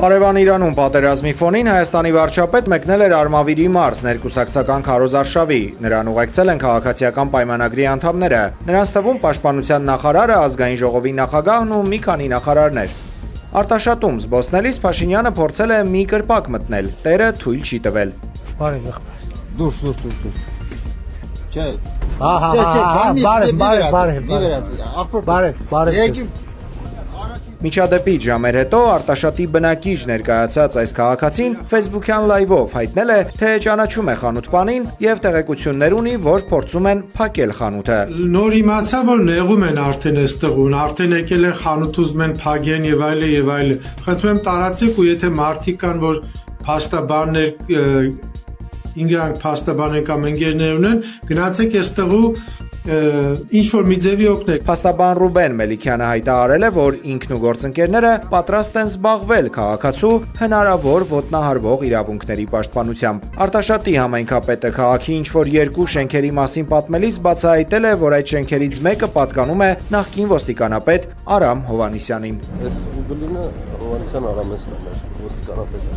Հարևան Իրանում պատերազմի ֆոնին Հայաստանի վարչապետ մեկնել էր Արմավիրի մարզ ներկուսակցական քարոզարշավի։ Նրան ուղեկցել են քաղաքացիական պայմանագրի անդամները։ Նրանց թվում պաշտպանության նախարարը, ազգային ժողովի նախագահն ու մի քանի նախարարներ։ Արտաշատում զբոսնելիս Փաշինյանը փորձել է մի կրպակ մտնել, տերը թույլ չի տվել։ Միջադեպից ժամեր հետո Արտաշատի բնակիչ ներկայացած այս քաղաքացին Facebook-յան լայվով հայտնել է, թե ճանաչում է խանութպանին եւ տեղեկություններ ունի, որ փորձում են փակել խանութը։ Նոր իմացա, որ նեղում են արդեն այստեղուն, արդեն եկել են խանութ ուզում են փակեն եւ այլն։ Խնդրում եմ տարածեք ու եթե մարդիկ կան, որ փաստաբաններ ինգրանք փաստաբաներ կամ ընկերներ ունեն, գնացեք այստեղու ինչ որ մի ձևի օգնեք։ Փաստաբան Ռուբեն Մելիքյանը հայտարարել է, որ ինքն ու գործընկերները պատրաստ են զբաղվել քաղաքացու հնարավոր ոտնահարվող իրավունքների պաշտպանությամբ։ Արտաշատի համայնքապետը քաղաքի ինչ որ երկու շենքերի մասին պատմելիս բացահայտել է, որ այդ շենքերից մեկը պատկանում է նախկին ոստիկանապետ Արամ Հովհաննիսյանին։ Այս Ուգլինը Հովհաննիսյան Արամեսն է, ոստիկանապետը։